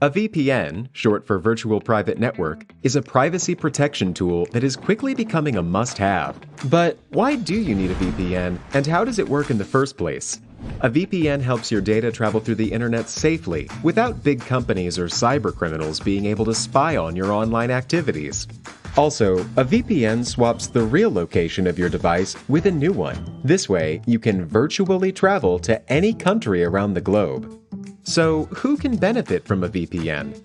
A VPN, short for Virtual Private Network, is a privacy protection tool that is quickly becoming a must-have. But why do you need a VPN, and how does it work in the first place? A VPN helps your data travel through the internet safely, without big companies or cybercriminals being able to spy on your online activities. Also, a VPN swaps the real location of your device with a new one. This way, you can virtually travel to any country around the globe. So, who can benefit from a VPN?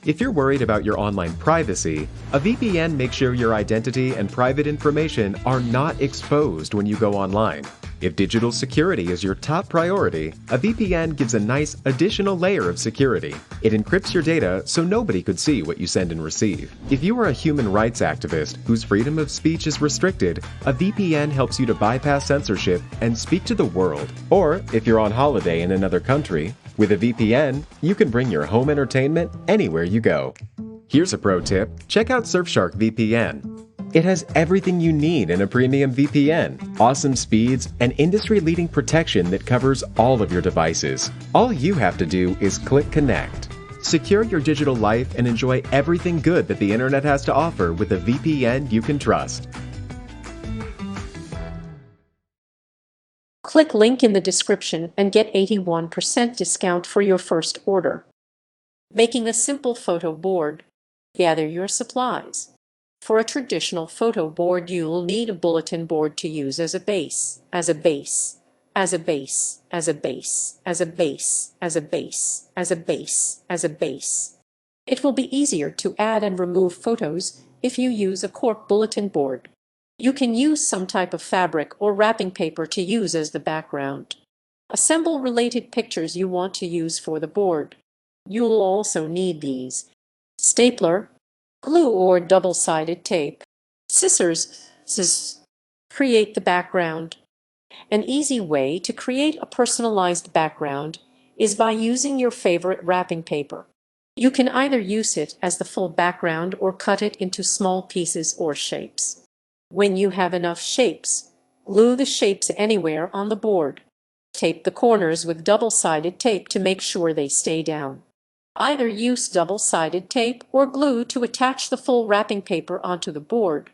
If you're worried about your online privacy, a VPN makes sure your identity and private information are not exposed when you go online. If digital security is your top priority, a VPN gives a nice additional layer of security. It encrypts your data so nobody could see what you send and receive. If you are a human rights activist whose freedom of speech is restricted, a VPN helps you to bypass censorship and speak to the world. Or, if you're on holiday in another country, with a VPN, you can bring your home entertainment anywhere you go. Here's a pro tip: check out Surfshark VPN. It has everything you need in a premium VPN, awesome speeds, and industry-leading protection that covers all of your devices. All you have to do is click connect. Secure your digital life and enjoy everything good that the internet has to offer with a VPN you can trust. Click link in the description and get 81% discount for your first order. Making a simple photo board. Gather your supplies. For a traditional photo board, you'll need a bulletin board to use as a base, as a base, as a base, as a base, as a base, as a base, as a base, as a base. It will be easier to add and remove photos if you use a cork bulletin board. You can use some type of fabric or wrapping paper to use as the background. Assemble related pictures you want to use for the board. You'll also need these: stapler, glue or double-sided tape, scissors, create the background. An easy way to create a personalized background is by using your favorite wrapping paper. You can either use it as the full background or cut it into small pieces or shapes. When you have enough shapes, glue the shapes anywhere on the board. Tape the corners with double-sided tape to make sure they stay down. Either use double-sided tape or glue to attach the full wrapping paper onto the board.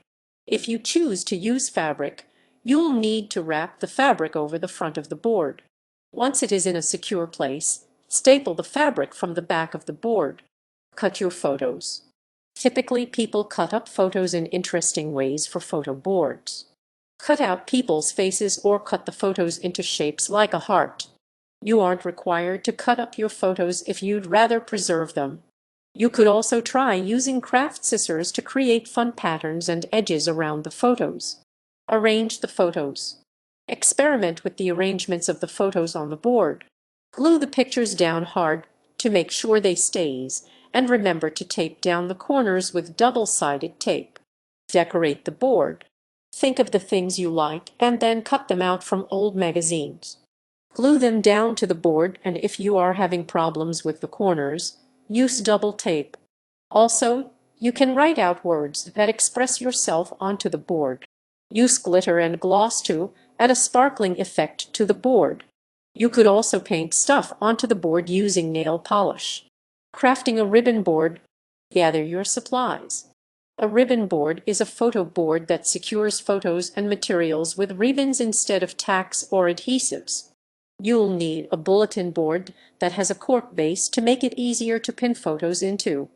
If you choose to use fabric, you'll need to wrap the fabric over the front of the board. Once it is in a secure place, staple the fabric from the back of the board. Cut your photos. Typically, people cut up photos in interesting ways for photo boards. Cut out people's faces or cut the photos into shapes like a heart. You aren't required to cut up your photos if you'd rather preserve them. You could also try using craft scissors to create fun patterns and edges around the photos. Arrange the photos. Experiment with the arrangements of the photos on the board. Glue the pictures down hard to make sure they stays, and remember to tape down the corners with double-sided tape. Decorate the board. Think of the things you like and then cut them out from old magazines. Glue them down to the board, and if you are having problems with the corners, use double tape. Also, you can write out words that express yourself onto the board. Use glitter and gloss to add a sparkling effect to the board. You could also paint stuff onto the board using nail polish. Crafting a ribbon board. Gather your supplies. A ribbon board is a photo board that secures photos and materials with ribbons instead of tacks or adhesives. You'll need a bulletin board that has a cork base to make it easier to pin photos into.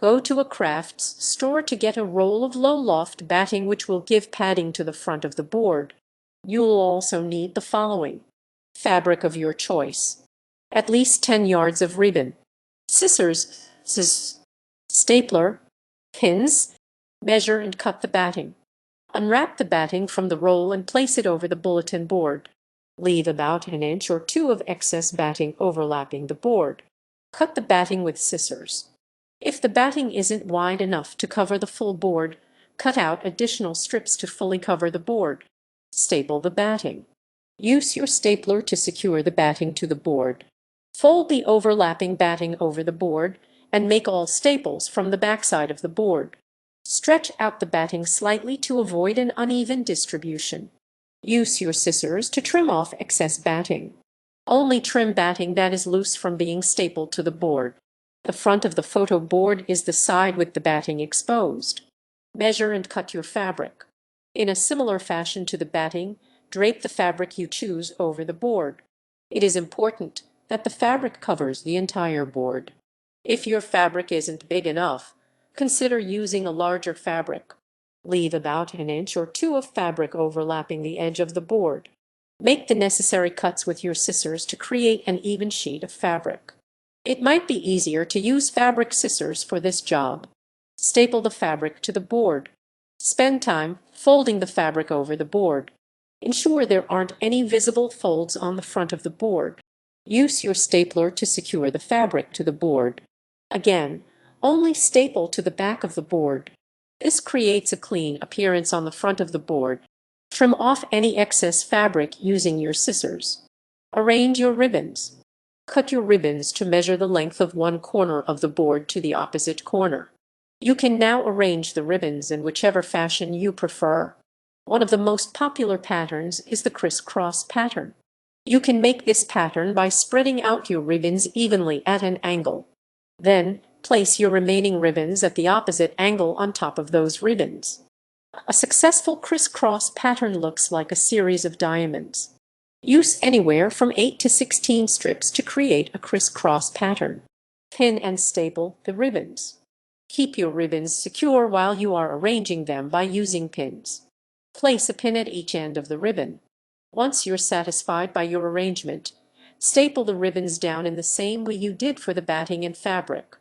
Go to a crafts store to get a roll of low-loft batting, which will give padding to the front of the board. You'll also need the following: fabric of your choice, at least 10 yards of ribbon, scissors, stapler, pins. Measure and cut the batting. Unwrap the batting from the roll and place it over the bulletin board. Leave about 1 inch or 2 of excess batting overlapping the board. Cut the batting with scissors. If the batting isn't wide enough to cover the full board, cut out additional strips to fully cover the board. Staple the batting. Use your stapler to secure the batting to the board. Fold the overlapping batting over the board and make all staples from the backside of the board. Stretch out the batting slightly to avoid an uneven distribution. Use your scissors to trim off excess batting. Only trim batting that is loose from being stapled to the board. The front of the photo board is the side with the batting exposed. Measure and cut your fabric. In a similar fashion to the batting, drape the fabric you choose over the board. It is important that the fabric covers the entire board. If your fabric isn't big enough, consider using a larger fabric. Leave about an inch or two of fabric overlapping the edge of the board. Make the necessary cuts with your scissors to create an even sheet of fabric. It might be easier to use fabric scissors for this job. Staple the fabric to the board. Spend time folding the fabric over the board. Ensure there aren't any visible folds on the front of the board. Use your stapler to secure the fabric to the board. Again, only staple to the back of the board. This creates a clean appearance on the front of the board. Trim off any excess fabric using your scissors. Arrange your ribbons. Cut your ribbons to measure the length of one corner of the board to the opposite corner. You can now arrange the ribbons in whichever fashion you prefer. One of the most popular patterns is the crisscross pattern. You can make this pattern by spreading out your ribbons evenly at an angle. Then, place your remaining ribbons at the opposite angle on top of those ribbons. A successful crisscross pattern looks like a series of diamonds. Use anywhere from 8 to 16 strips to create a crisscross pattern. Pin and staple the ribbons. Keep your ribbons secure while you are arranging them by using pins. Place a pin at each end of the ribbon. Once you're satisfied by your arrangement, staple the ribbons down in the same way you did for the batting and fabric.